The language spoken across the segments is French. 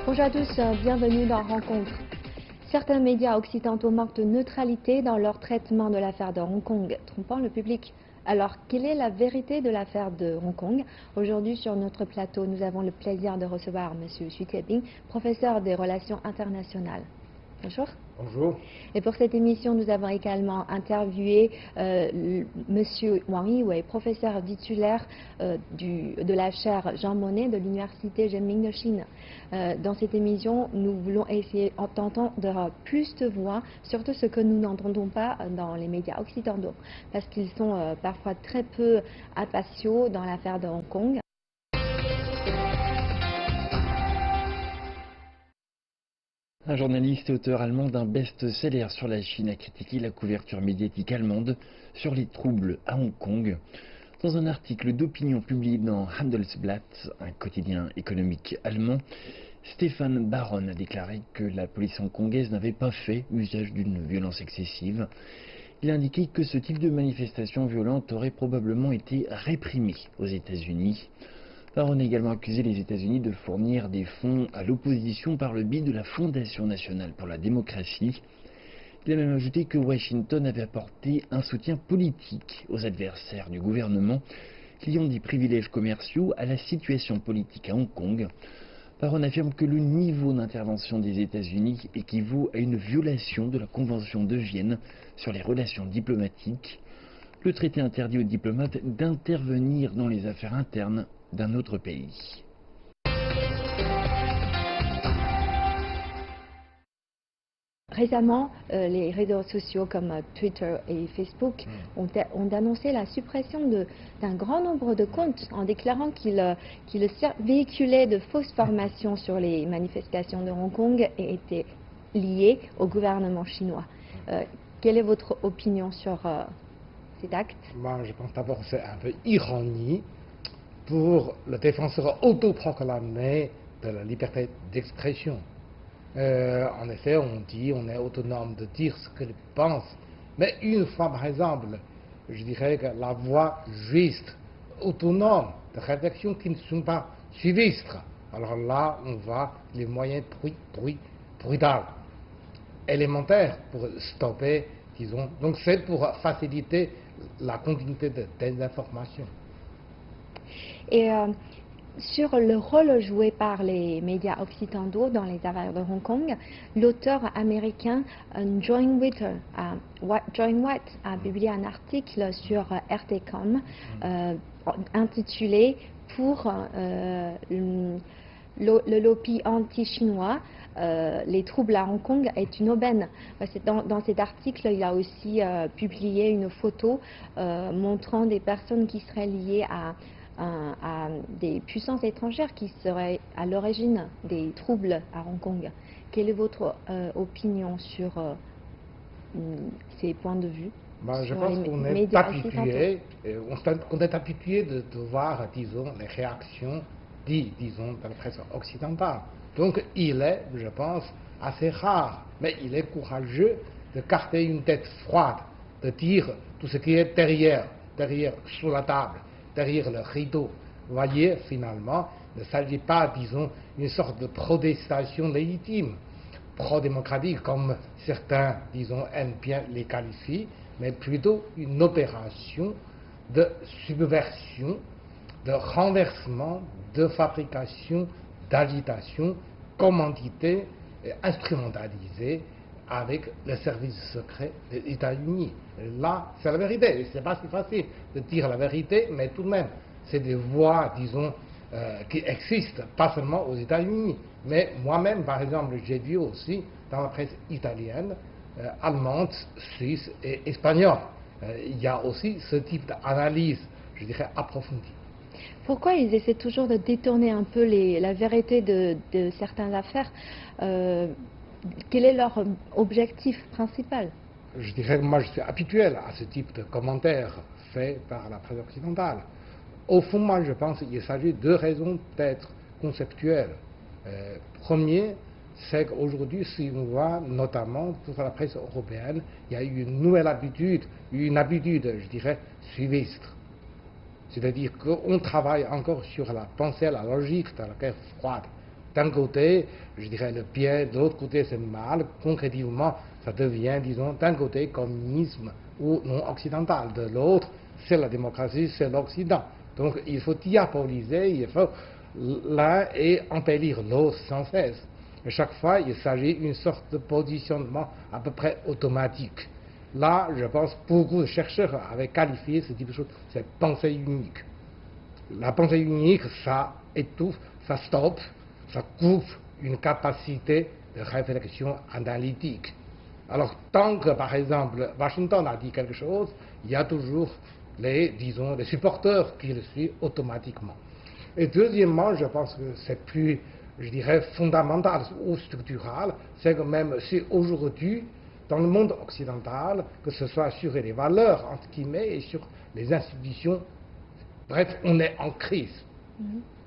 Bonjour à tous, bienvenue dans Rencontre. Certains médias occidentaux manquent de neutralité dans leur traitement de l'affaire de Hong Kong, trompant le public. Alors, quelle est la vérité de l'affaire de Hong Kong? Aujourd'hui, sur notre plateau, nous avons le plaisir de recevoir M. Xu Tiebing, professeur des relations internationales. Bonjour. Bonjour. Et pour cette émission, nous avons également interviewé M. Wang Yiwei, professeur titulaire de la chaire Jean Monnet de l'Université Renmin de Chine. Dans cette émission, nous voulons essayer d'entendre plus de voix, surtout ce que nous n'entendons pas dans les médias occidentaux, parce qu'ils sont parfois très peu impatients dans l'affaire de Hong Kong. Un journaliste et auteur allemand d'un best-seller sur la Chine a critiqué la couverture médiatique allemande sur les troubles à Hong Kong. Dans un article d'opinion publié dans Handelsblatt, un quotidien économique allemand, Stefan Baron a déclaré que la police hongkongaise n'avait pas fait usage d'une violence excessive. Il a indiqué que ce type de manifestation violente aurait probablement été réprimé aux États-Unis. Baron a également accusé les États-Unis de fournir des fonds à l'opposition par le biais de la Fondation nationale pour la démocratie. Il a même ajouté que Washington avait apporté un soutien politique aux adversaires du gouvernement, liant des privilèges commerciaux à la situation politique à Hong Kong. Baron affirme que le niveau d'intervention des États-Unis équivaut à une violation de la Convention de Vienne sur les relations diplomatiques. Le traité interdit aux diplomates d'intervenir dans les affaires internes d'un autre pays. Récemment, les réseaux sociaux comme Twitter et Facebook ont annoncé la suppression d'un grand nombre de comptes en déclarant qu'ils véhiculaient de fausses formations sur les manifestations de Hong Kong et étaient liés au gouvernement chinois. Quelle est votre opinion sur cet acte? Moi, je pense d'abord que c'est un peu ironie pour le défenseur autoproclamé de la liberté d'expression. En effet, on dit on est autonome de dire ce que l'on pense, mais une fois, par exemple, je dirais que la voie juste, autonome de rédaction qui ne sont pas suivistes, alors là, on voit les moyens brutaux, élémentaires pour stopper, disons. Donc c'est pour faciliter la continuité des informations. Et sur le rôle joué par les médias occidentaux dans les affaires de Hong Kong, l'auteur américain John White a publié un article sur RT.com intitulé « Pour le lobby anti-chinois, les troubles à Hong Kong est une aubaine ». Dans cet article, il a aussi publié une photo montrant des personnes qui seraient liées à des puissances étrangères qui seraient à l'origine des troubles à Hong Kong. Quelle est votre opinion sur ces points de vue? Je pense qu'on est habitué de voir, disons, les réactions disons, de la presse occidentale. Donc il est, je pense, assez rare, mais il est courageux de garder une tête froide, de dire tout ce qui est derrière, sous la table, derrière le rideau. Vous voyez, finalement, il ne s'agit pas, disons, d'une sorte de protestation légitime, pro-démocratique, comme certains, disons, aiment bien les qualifier, mais plutôt une opération de subversion, de renversement, de fabrication, d'agitation, commanditée et instrumentalisée avec le service secret des États-Unis. Là, c'est la vérité. C'est pas si facile de dire la vérité, mais tout de même, c'est des voies, disons, qui existent, pas seulement aux États-Unis. Mais moi-même, par exemple, j'ai vu aussi dans la presse italienne, allemande, suisse et espagnole, il y a aussi ce type d'analyse, je dirais, approfondie. Pourquoi ils essaient toujours de détourner un peu la vérité de certaines affaires? Quel est leur objectif principal? Je dirais que moi je suis habituel à ce type de commentaires faits par la presse occidentale. Au fond, moi je pense qu'il s'agit de deux raisons peut-être conceptuelles. Premier, c'est qu'aujourd'hui, si on voit notamment pour la presse européenne, il y a eu une nouvelle habitude, je dirais, suiviste. C'est-à-dire qu'on travaille encore sur la pensée, la logique de la guerre froide, d'un côté, je dirais le bien, de l'autre côté c'est mal. Concrètement, ça devient, disons, d'un côté communisme ou non occidental, de l'autre c'est la démocratie, c'est l'Occident. Donc il faut diaboliser, il faut l'un et embellir l'autre sans cesse. Et chaque fois, il s'agit d'une sorte de positionnement à peu près automatique. Là, je pense beaucoup de chercheurs avaient qualifié ce type de choses, c'est pensée unique. La pensée unique, ça étouffe, ça stoppe, ça coupe une capacité de réflexion analytique. Alors, tant que, par exemple, Washington a dit quelque chose, il y a toujours disons, les supporters qui le suivent automatiquement. Et deuxièmement, je pense que c'est plus, je dirais, fondamental ou structural, c'est que même si aujourd'hui, dans le monde occidental, que ce soit sur les valeurs, entre guillemets, et sur les institutions, bref, on est en crise.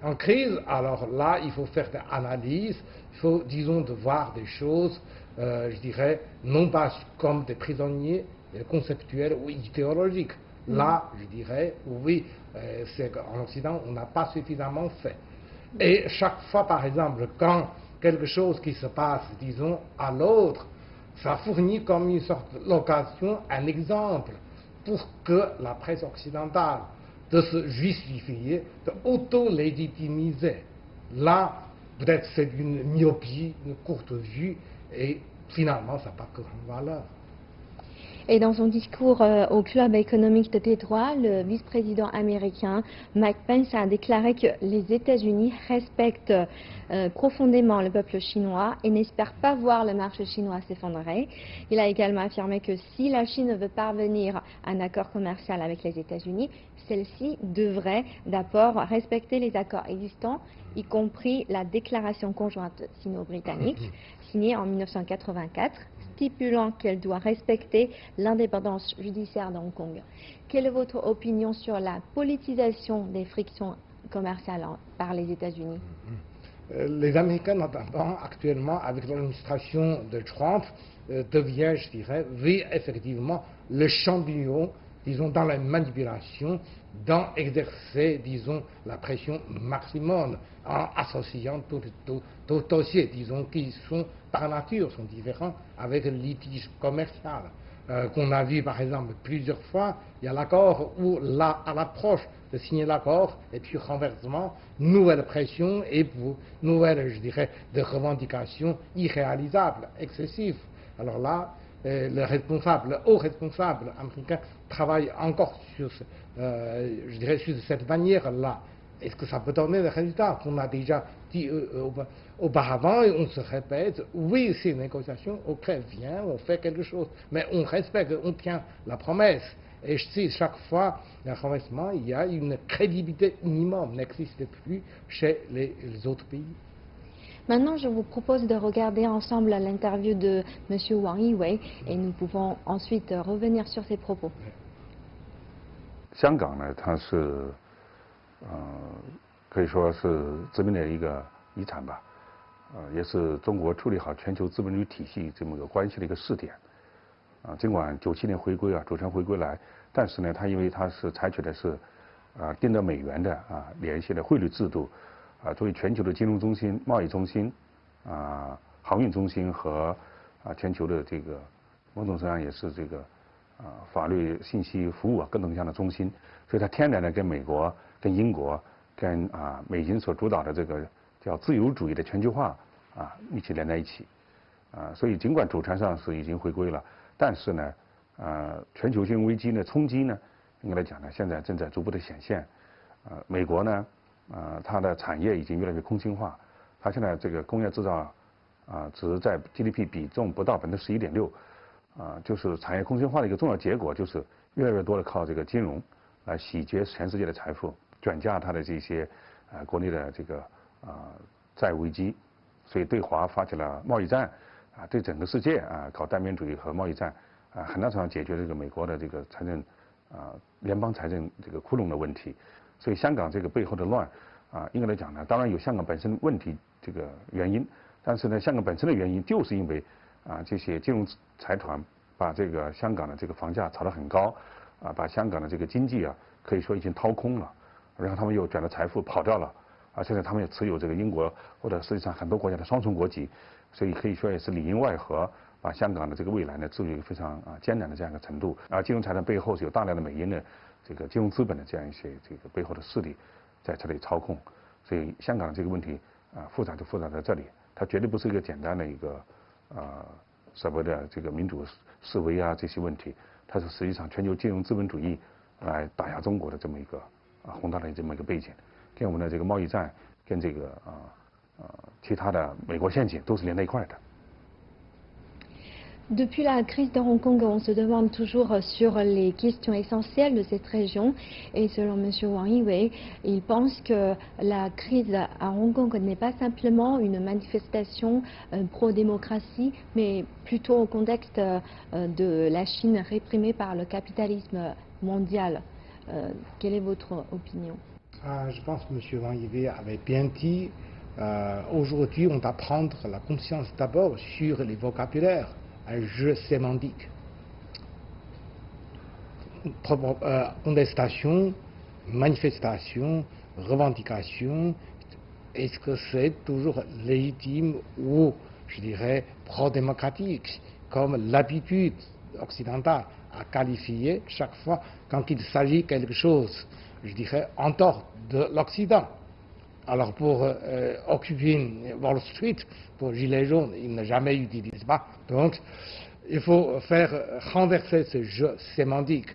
En crise, alors là, il faut faire des analyses, il faut, disons, de voir des choses, je dirais, non pas comme des prisonniers conceptuels ou idéologiques. Là, je dirais, oui, c'est qu'en Occident, on n'a pas suffisamment fait. Et chaque fois, par exemple, quand quelque chose qui se passe, disons, à l'autre, ça fournit comme une sorte d'occasion, un exemple, pour que la presse occidentale de se justifier, de auto-légitimiser. Là, peut-être c'est une myopie, une courte vue, et finalement, ça n'a pas grande valeur. Et dans son discours au Club économique de Détroit, le vice-président américain Mike Pence a déclaré que les États-Unis respectent profondément le peuple chinois et n'espèrent pas voir le marché chinois s'effondrer. Il a également affirmé que si la Chine veut parvenir à un accord commercial avec les États-Unis, celle-ci devrait d'abord respecter les accords existants, y compris la déclaration conjointe sino-britannique signée en 1984. Stipulant qu'elle doit respecter l'indépendance judiciaire de Hong Kong. Quelle est votre opinion sur la politisation des frictions commerciales par les États-Unis? Les Américains, notamment actuellement avec l'administration de Trump, deviennent, je dirais, oui, effectivement, le champion, disons, dans la manipulation, dans exercer, disons, la pression maximum en associant tout dossier, disons, qui sont par nature sont différents avec le litige commercial qu'on a vu par exemple plusieurs fois. Il y a l'accord où là, à l'approche de signer l'accord et puis renversement, nouvelle pression et pour nouvelle, je dirais, de revendications irréalisables, excessives. Alors là, le haut responsable américain travaille encore sur, je dirais, sur cette manière-là. Est-ce que ça peut donner des résultats qu'on a déjà dit auparavant et on se répète? Oui, ces négociations, on prévient, on fait quelque chose, mais on respecte, on tient la promesse. Et si chaque fois, le renversement, il y a une crédibilité minimum, n'existe plus chez les autres pays. Maintenant, je vous propose de regarder ensemble l'interview de M. Wang Yiwei et nous pouvons ensuite revenir sur ses propos. 香港呢，它是可以说是殖民的一个遗产吧，也是中国处理好全球资本主义体系这么个关系的一个试点。尽管97年回归主权回归来，但是呢，它因为它是采取的是定的美元的联系的汇率制度，作为全球的金融中心、贸易中心、航运中心和全球的这个某种程度上也是这个法律信息服务各种各样的中心，所以它天然的跟美国、跟英国、跟美军所主导的这个叫自由主义的全球化一起连在一起，所以尽管主权上是已经回归了，但是呢，全球性危机的冲击呢，应该来讲呢，现在正在逐步的显现。美国呢，它的产业已经越来越空心化，它现在这个工业制造只在 GDP 比重不到11.6%，就是产业空心化的一个重要结果，就是越来越多的靠这个金融来洗劫全世界的财富，转嫁它的这些国内的这个债务危机，所以对华发起了贸易战，对整个世界搞单边主义和贸易战，很大程度上解决这个美国的这个财政联邦财政这个窟窿的问题。所以香港这个背后的乱应该来讲呢，当然有香港本身问题这个原因，但是呢，香港本身的原因就是因为这些金融财团把这个香港的这个房价炒得很高，把香港的这个经济可以说已经掏空了，然后他们又卷了财富跑掉了，现在他们也持有这个英国或者实际上很多国家的双重国籍，所以可以说也是里应外合，把香港的这个未来呢置入一个非常艰难的这样一个程度。金融财团背后是有大量的美英的这个金融资本的这样一些这个背后的势力在这里操控，所以香港这个问题复杂就复杂在这里，它绝对不是一个简单的一个所谓的这个民主示威这些问题，它是实际上全球金融资本主义来打压中国的这么一个宏大的这么一个背景，跟我们的这个贸易战跟这个其他的美国陷阱都是连在一块的。Depuis la crise de Hong Kong, on se demande toujours sur les questions essentielles de cette région. Et selon M. Wang Yiwei, il pense que la crise à Hong Kong n'est pas simplement une manifestation pro-démocratie, mais plutôt au contexte de la Chine réprimée par le capitalisme mondial. Quelle est votre opinion? Je pense que M. Wang Yiwei avait bien dit, aujourd'hui on doit prendre la conscience d'abord sur les vocabulaires. Un jeu sémantique. Contestation, manifestation, revendication, est-ce que c'est toujours légitime ou, je dirais, pro-démocratique, comme l'habitude occidentale a qualifié chaque fois quand il s'agit de quelque chose, je dirais, en dehors de l'Occident. Alors pour occuper Wall Street, pour Gilets jaunes, il n'a jamais utilisé pas. Donc il faut faire renverser ce jeu sémantique.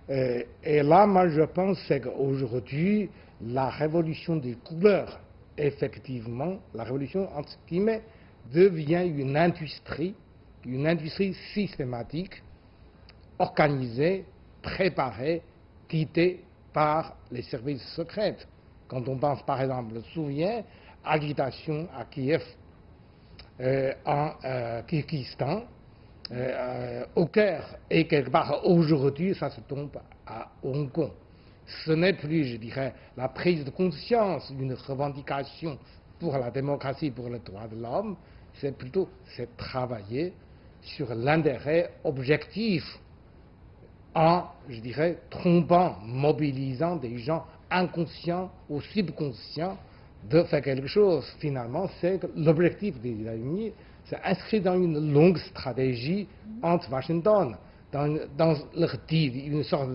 Et là, moi je pense qu'aujourd'hui, la révolution des couleurs, effectivement, la révolution entre guillemets, devient une industrie systématique, organisée, préparée, guidée par les services secrets. Quand on pense par exemple, souviens, agitation à Kiev, en Kyrgyzstan, au Caire, et quelque part aujourd'hui, ça se tombe à Hong Kong. Ce n'est plus, je dirais, la prise de conscience d'une revendication pour la démocratie, pour les droits de l'homme, c'est plutôt travailler sur l'intérêt objectif en, je dirais, trompant, mobilisant des gens inconscients ou subconscients de faire quelque chose. Finalement, c'est que l'objectif des États-Unis, c'est inscrit dans une longue stratégie entre Washington, dans leur deal, une sorte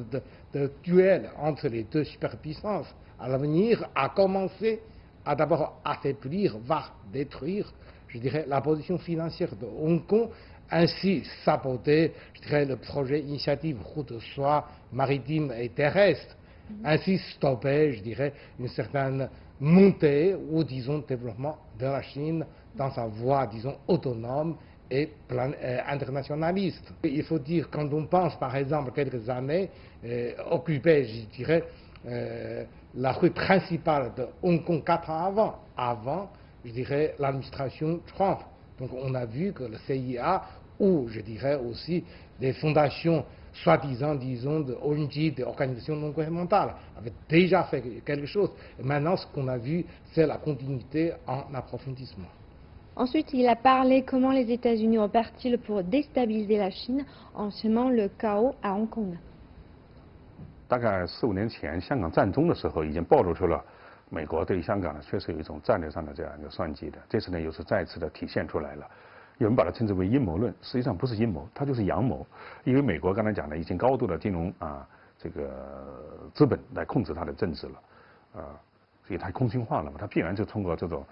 de duel entre les deux superpuissances. À l'avenir, à commencer à d'abord affaiblir, voire détruire, je dirais, la position financière de Hong Kong, ainsi saboter, je dirais, le projet initiative route de soie maritime et terrestre, ainsi stopper, je dirais, une certaine montée ou, disons, développement de la Chine dans sa voie, disons, autonome et internationaliste. Il faut dire, quand on pense, par exemple, quelques années, occuper, je dirais, la rue principale de Hong Kong 4 ans avant, je dirais, l'administration Trump. Donc on a vu que le CIA, ou je dirais aussi des fondations soi-disant, disons, de ONG, des organisations non gouvernementales, avaient déjà fait quelque chose. Et maintenant, ce qu'on a vu, c'est la continuité en approfondissement. Ensuite, il a parlé comment les États-Unis opèrent-ils pour déstabiliser la Chine en semant le chaos à Hong Kong. 大概4、5年前，香港战中的时候，已经暴露出了美国对香港呢确实有一种战略上的这样一个算计的。这次呢，又是再次的体现出来了。有人把它称之为阴谋论，实际上不是阴谋，它就是阳谋。因为美国刚才讲的已经高度的金融这个资本来控制它的政治了，所以它空心化了嘛，它必然就通过这种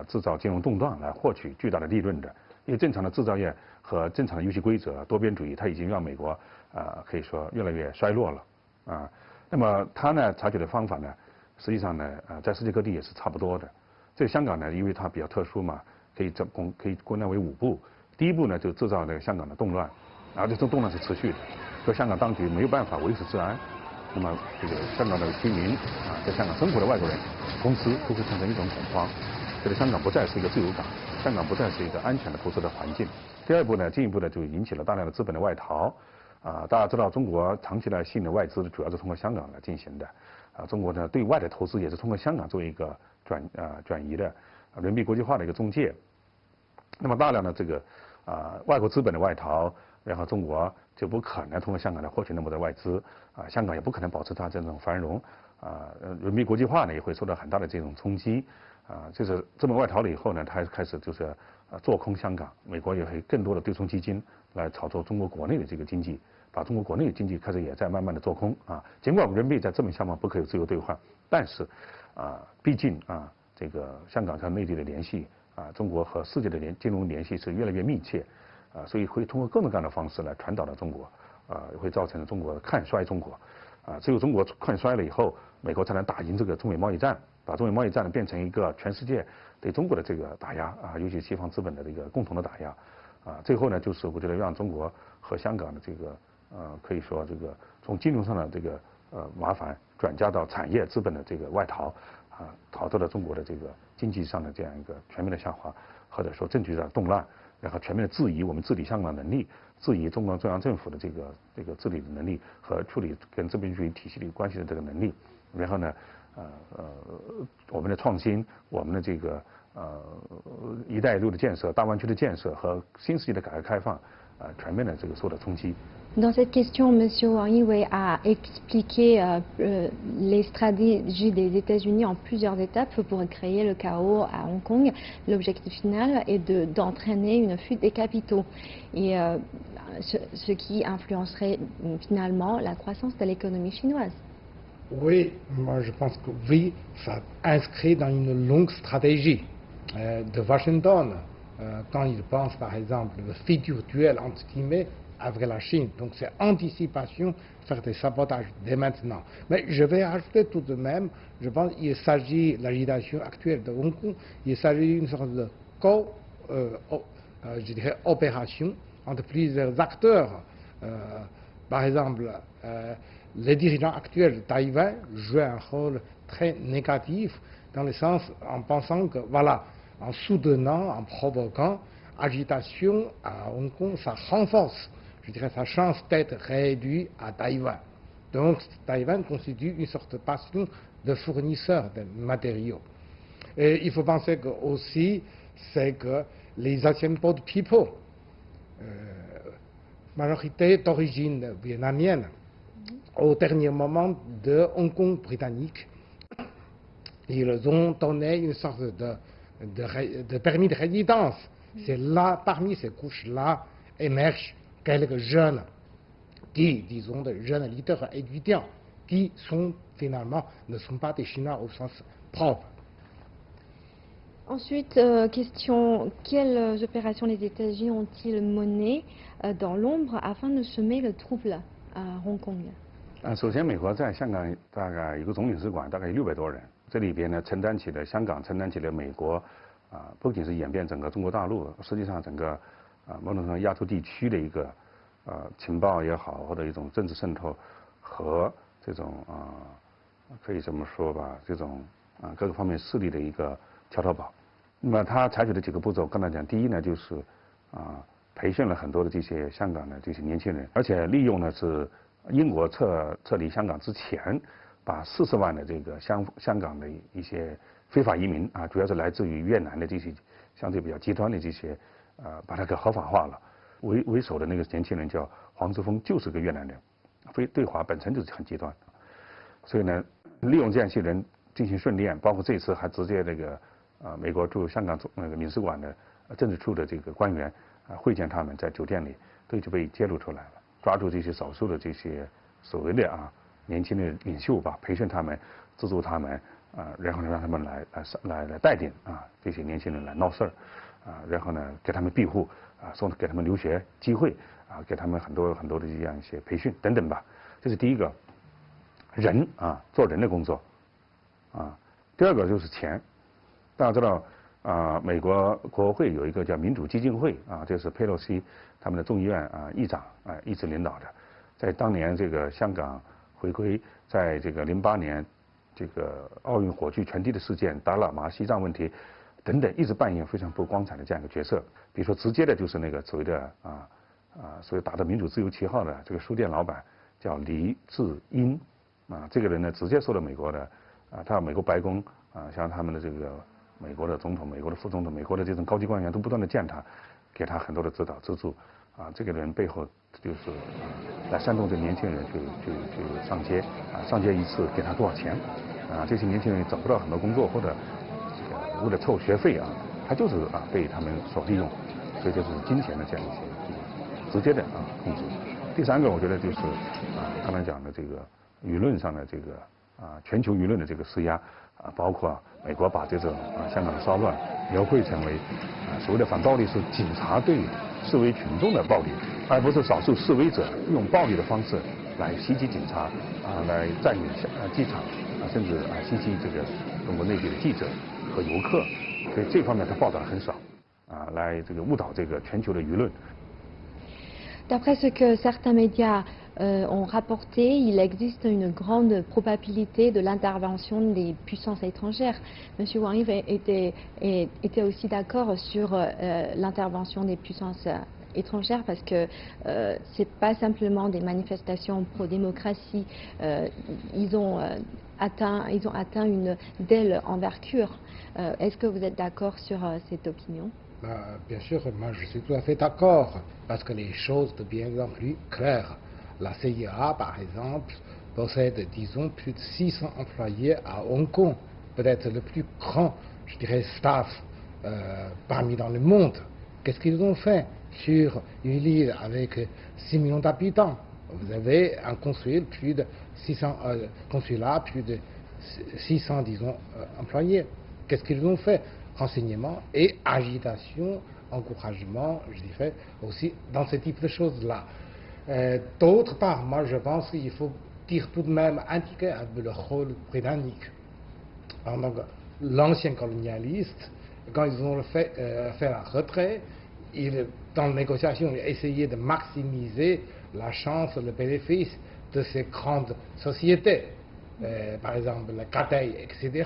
制造金融动荡来获取巨大的利润的。因为正常的制造业和正常的游戏规则多边主义，它已经让美国可以说越来越衰落了那么它呢采取的方法呢，实际上呢在世界各地也是差不多的。这个香港呢，因为它比较特殊嘛。可以归纳为5步。第一步呢，就制造这个香港的动乱，然后这种动乱是持续的，所以香港当局没有办法维持治安，那么这个香港的居民在香港生活的外国人、公司都会产生一种恐慌，觉得香港不再是一个自由港，香港不再是一个安全的投资的环境。第二步呢，进一步的就引起了大量的资本的外逃，大家知道中国长期来吸引的外资主要是通过香港来进行的，中国呢对外的投资也是通过香港作为一个转移的。人民币国际化的一个中介，那么大量的这个外国资本的外逃，然后中国就不可能通过香港来获取那么多外资香港也不可能保持它这种繁荣人民币国际化呢也会受到很大的这种冲击。就是资本外逃了以后呢，他开始就是做空香港，美国也会更多的对冲基金来炒作中国国内的这个经济，把中国国内的经济开始也在慢慢的做空啊。尽管人民币在资本项目不可以自由兑换，但是毕竟这个香港和内地的联系中国和世界的金融联系是越来越密切所以会通过各种各样的方式来传导到中国会造成中国看衰中国只有中国看衰了以后，美国才能打赢这个中美贸易战。把中美贸易战变成一个全世界对中国的这个打压尤其西方资本的这个共同的打压最后呢，就是我觉得让中国和香港的这个可以说这个从金融上的这个麻烦转嫁到产业资本的这个外逃逃到了中国的这个经济上的这样一个全面的下滑，或者说政局上的动乱，然后全面的质疑我们治理香港的能力，质疑中央政府的这个治理的能力和处理跟资本主义体系的关系的这个能力，然后呢。我们的创新，我们的这个“一带一路”的建设、大湾区的建设和新世纪的改革开放，全面的这个受到冲击。Dans cette question, M. Wang Yi a expliqué les stratégies des États-Unis en plusieurs étapes pour créer le chaos à Hong Kong. L'objectif final est d'entraîner une fuite des capitaux, et ce qui influencerait finalement la croissance de l'économie chinoise. Oui, moi je pense que oui, ça inscrit dans une longue stratégie de Washington quand il pense par exemple le futur duel entre guillemets avec la Chine. Donc c'est anticipation, faire des sabotages dès maintenant. Mais je vais ajouter tout de même, je pense qu'il s'agit, l'agitation actuelle de Hong Kong, il s'agit d'une sorte de je dirais opération entre plusieurs acteurs. Par exemple, les dirigeants actuels de Taïwan jouent un rôle très négatif dans le sens en pensant que voilà, en soutenant, en provoquant agitation à Hong Kong, ça renforce, je dirais, sa chance d'être réduit à Taïwan. Donc Taïwan constitue une sorte de bastion de fournisseurs de matériaux. Et il faut penser que aussi, c'est que les Asian Boat People, majorité d'origine vietnamienne, au dernier moment de Hong Kong britannique, ils ont donné une sorte de permis de résidence. C'est là, parmi ces couches-là, émergent quelques jeunes, disons, de jeunes leaders étudiants, qui sont finalement, ne sont pas des Chinois au sens propre. Ensuite, question, quelles opérations les États-Unis ont-ils menées dans l'ombre afin de semer le trouble à Hong Kong? 首先，美国在香港大概一个总领事馆，大概有600多人，这里边呢承担起了香港，承担起了美国，不仅是演变整个中国大陆，实际上整个某种程度亚洲地区的一个情报也好，或者一种政治渗透和这种可以这么说吧，这种各个方面势力的一个桥头堡。那么他采取的几个步骤，刚才讲，第一呢就是培训了很多的这些香港的这些年轻人，而且利用呢是。英国撤离香港之前，把40万的这个香港的一些非法移民主要是来自于越南的这些相对比较极端的这些把它给合法化了。为首的那个年轻人叫黄之锋，就是个越南人，对华本身就是很极端，所以呢，利用这样一些人进行训练，包括这次还直接这个美国驻香港那个领事馆的政治处的这个官员会见他们，在酒店里都就被揭露出来了。抓住这些少数的这些所谓的年轻的领袖吧，培训他们，资助他们然后呢让他们来带领这些年轻人来闹事儿然后呢给他们庇护给他们留学机会给他们很多的这样一些培训等等吧。这是第一个人做人的工作第二个就是钱。大家知道美国国会有一个叫民主基金会这是佩洛西他们的众议院议长一直领导的，在当年这个香港回归，在这个08年这个奥运火炬传递的事件、达赖喇嘛西藏问题等等，一直扮演非常不光彩的这样一个角色。比如说直接的就是那个所谓的所谓打着民主自由旗号的这个书店老板叫黎智英这个人呢直接受到美国的他美国白宫像他们的这个美国的总统、美国的副总统、美国的这种高级官员都不断的见他，给他很多的指导资助。这个人背后就是来煽动这年轻人去上街上街一次给他多少钱这些年轻人找不到很多工作或者这个为了凑学费他就是被他们所利用，所以就是金钱的这样一些直接的控制。第三个我觉得就是刚才讲的这个舆论上的这个全球舆论的这个施压包括美国把这种香港的骚乱描绘成为所谓的反暴力是警察对示威群众的暴力，而不是少数示威者用暴力的方式来袭击警察来占领机场甚至袭击这个中国内地的记者和游客，所以这方面他报道很少来这个误导这个全球的舆论。D'après ce que certains médias ont rapporté, il existe une grande probabilité de l'intervention des puissances étrangères. Monsieur Wang Yi était aussi d'accord sur l'intervention des puissances étrangères parce que c'est pas simplement des manifestations pro-démocratie. Ils ont atteint une telle envergure. Est-ce que vous êtes d'accord sur cette opinion? Bien sûr, moi je suis tout à fait d'accord, parce que les choses deviennent de plus claires. La CIA, par exemple, possède, disons, plus de 600 employés à Hong Kong, peut-être le plus grand, je dirais, staff parmi dans le monde. Qu'est-ce qu'ils ont fait sur une île avec 6 millions d'habitants? Vous avez un consulat, plus de 600 disons, employés. Qu'est-ce qu'ils ont fait? Renseignement et agitation, encouragement, je dirais, aussi dans ce type de choses-là. D'autre part, moi je pense qu'il faut dire tout de même, indiquer un peu le rôle britannique. Donc, l'ancien colonialiste, quand ils ont fait la retrait, dans les négociations, ils ont essayé de maximiser la chance, le bénéfice de ces grandes sociétés. Par exemple le Cathay, etc.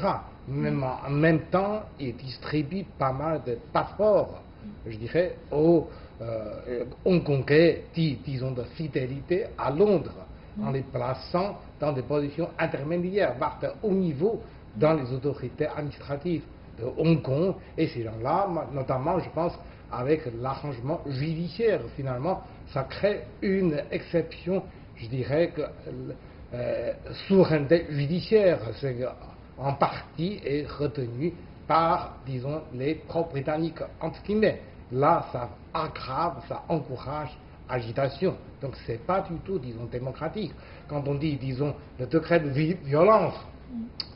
En même temps, ils distribuent pas mal de passeports, je dirais, aux Hongkongais, disons, de fidélité à Londres, en les plaçant dans des positions intermédiaires, voire de haut niveau, dans les autorités administratives de Hong Kong. Et ces gens-là, notamment, je pense, avec l'arrangement judiciaire, finalement, ça crée une exception, je dirais, que souveraineté judiciaire, c'est en partie est retenue par, disons, les pro-britanniques, entre guillemets. Là, ça aggrave, ça encourage agitation. Donc, c'est pas du tout, disons, démocratique. Quand on dit, disons, le degré de violence,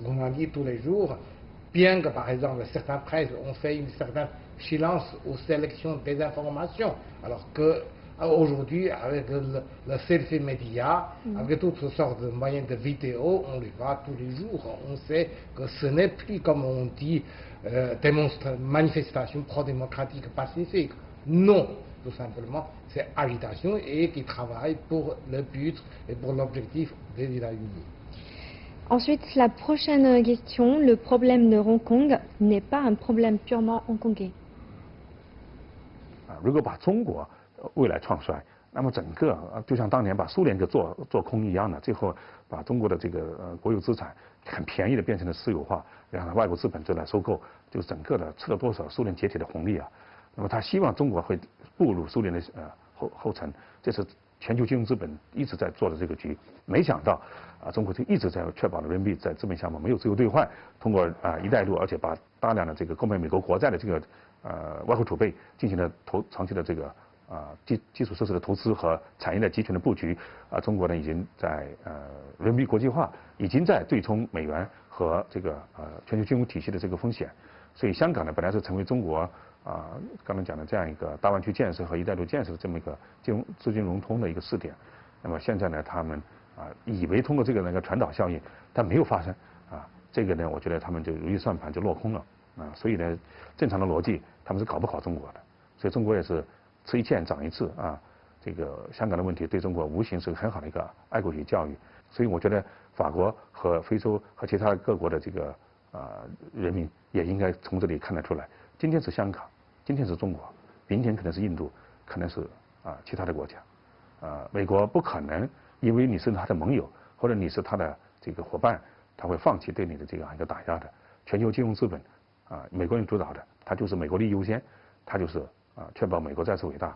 on en dit tous les jours, bien que, par exemple, certains presses ont fait une certaine silence aux sélections des informations, alors que aujourd'hui, avec le selfie média, avec toutes sortes de moyens de vidéo, on les voit tous les jours. On sait que ce n'est plus, comme on dit, manifestation pro-démocratique pacifique. Non, tout simplement, c'est agitation et qui travaille pour le but et pour l'objectif des États-Unis. Ensuite, la prochaine question, le problème de Hong Kong n'est pas un problème purement hongkongais. 如果把中国未来创衰，那么整个就像当年把苏联给做空一样的，最后把中国的这个国有资产很便宜的变成了私有化，让外国资本就来收购，就整个的吃了多少苏联解体的红利啊！那么他希望中国会步入苏联的后尘，这是全球金融资本一直在做的这个局。没想到中国就一直在确保了人民币在资本项目没有自由兑换，通过“一带一路”，而且把大量的这个购买美国国债的这个外汇储备进行了长期的这个基础设施的投资和产业的集权的布局中国呢已经在人民币国际化，已经在对冲美元和这个全球金融体系的这个风险。所以香港呢本来是成为中国刚才讲的这样一个大湾区建设和一带一路建设的这么一个资金融通的一个试点。那么现在呢他们以为通过这个那个传导效应，但没有发生这个呢我觉得他们就如意算盘就落空了所以呢正常的逻辑他们是搞不好中国的，所以中国也是吃一堑长一智这个香港的问题对中国无形是很好的一个爱国主义教育。所以我觉得法国和非洲和其他各国的这个人民也应该从这里看得出来，今天是香港，今天是中国，明天可能是印度，可能是其他的国家美国不可能因为你是他的盟友或者你是他的这个伙伴，他会放弃对你的这样一个打压的。全球金融资本美国人主导的，他就是美国利益优先，他就是确保美国再次伟大，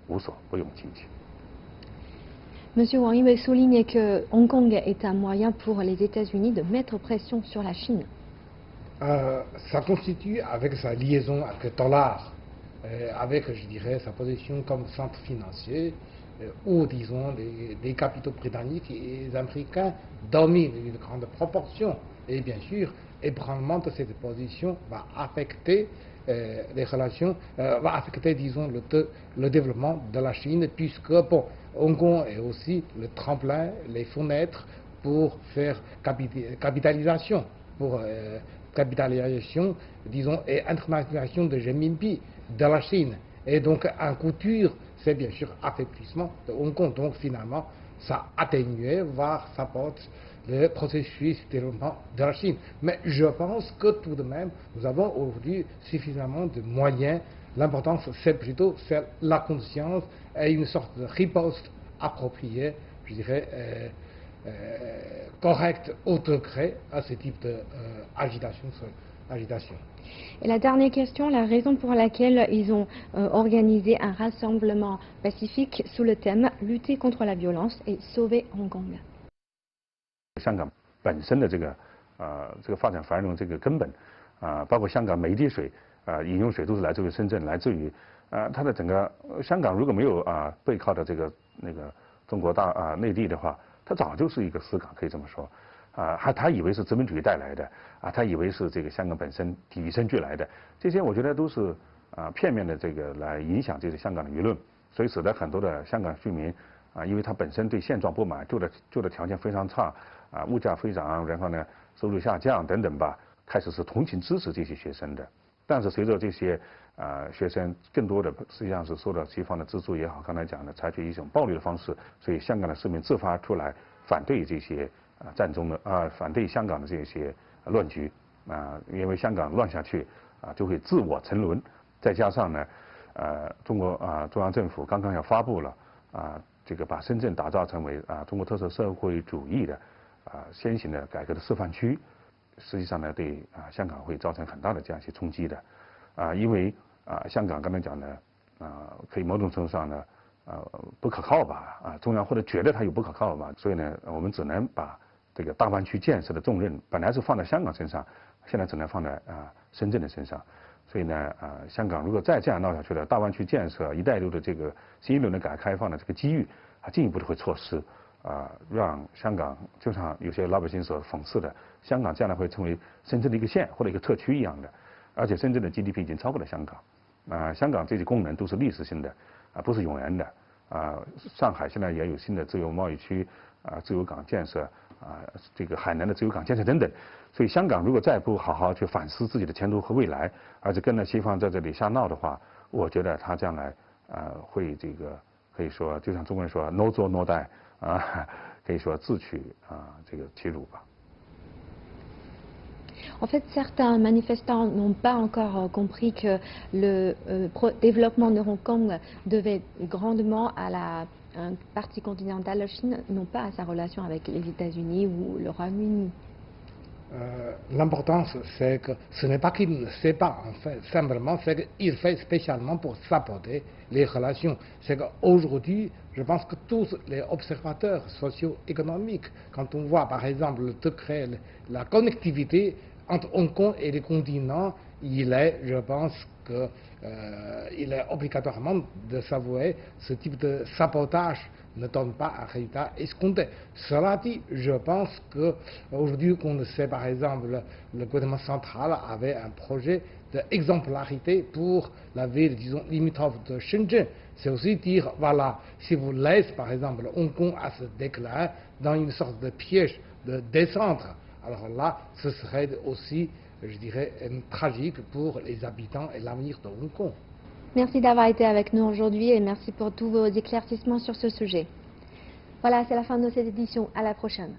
无所不用其极。 Monsieur Wang Yi souligne que Hong Kong est un moyen pour les États-Unis de mettre pression sur la Chine. Ça constitue, avec sa liaison avec le dollar, avec, je dirais, sa position comme centre financier, où, disons, les capitaux britanniques et américains dominent une grande proportion. Et bien sûr, ébranlement de cette position va affecter les relations, va affecter, disons, le développement de la Chine, puisque, bon, Hong Kong est aussi le tremplin, les fenêtres pour faire capitalisation, disons, et internationalisation de renminbi de la Chine. Et donc, en couture, c'est bien sûr affaiblissement de Hong Kong. Donc, finalement, ça atténuait, voire ça porte le processus de développement de la Chine. Mais je pense que tout de même, nous avons aujourd'hui suffisamment de moyens. L'importance, c'est plutôt la conscience et une sorte de riposte appropriée, je dirais, correcte au degré à ce type d'agitation. Et la dernière question, la raison pour laquelle ils ont organisé un rassemblement pacifique sous le thème « Lutter contre la violence et sauver Hong Kong ». 香港本身的这个发展繁荣这个根本包括香港每一滴水饮用水都是来自于深圳，来自于它的整个香港如果没有背靠的那个中国内地的话，它早就是一个死港，可以这么说他以为是殖民主义带来的他以为是这个香港本身与生俱来的，这些我觉得都是片面的这个来影响这个香港的舆论，所以使得很多的香港居民因为他本身对现状不满，住的条件非常差物价飞涨，然后呢收入下降等等吧，开始是同情支持这些学生的。但是随着这些学生更多的实际上是受到西方的资助也好，刚才讲的采取一种暴力的方式，所以香港的市民自发出来反对这些战争的反对香港的这些乱局因为香港乱下去就会自我沉沦，再加上呢中国中央政府刚刚要发布了这个把深圳打造成为中国特色社会主义的先行的改革的示范区，实际上呢对香港会造成很大的这样一些冲击的因为香港刚才讲的可以某种程度上呢不可靠吧中央或者觉得它有不可靠吧，所以呢我们只能把这个大湾区建设的重任本来是放在香港身上，现在只能放在深圳的身上。所以呢香港如果再这样闹下去了，大湾区建设一带一路的这个新一轮的改革开放的这个机遇进一步的会错失让香港就像有些老百姓所讽刺的，香港将来会成为深圳的一个县或者一个特区一样的，而且深圳的 GDP 已经超过了香港香港这些功能都是历史性的不是永远的上海现在也有新的自由贸易区自由港建设这个海南的自由港建设等等，所以香港如果再不好好去反思自己的前途和未来，而且跟着西方在这里瞎闹的话，我觉得他将来会这个可以说就像中国人说 no 作 no die可以说自取这个其辱吧。En fait, certains manifestants n'ont pas encore compris que le développement de Hong Kong devait grandement à la partie continentale de la Chine, non pas à sa relation avec les États-Unis ou le Royaume-Uni. L'importance, c'est que ce n'est pas qu'il ne sait pas, en fait, simplement, c'est qu'il fait spécialement pour saboter les relations. C'est qu'aujourd'hui, je pense que tous les observateurs socio-économiques, quand on voit par exemple le degré, la connectivité entre Hong Kong et les continents, il est, je pense que il est obligatoirement de s'avouer ce type de sabotage ne donne pas un résultat escompté. Cela dit, je pense qu'aujourd'hui, qu'on le sait, par exemple, le gouvernement central avait un projet d'exemplarité pour la ville, disons, limitrophe de Shenzhen. C'est aussi dire, voilà, si vous laissez, par exemple, Hong Kong à ce déclin dans une sorte de piège de descente, alors là, ce serait aussi, je dirais, tragique pour les habitants et l'avenir de Hong Kong. Merci d'avoir été avec nous aujourd'hui et merci pour tous vos éclaircissements sur ce sujet. Voilà, c'est la fin de cette édition. À la prochaine.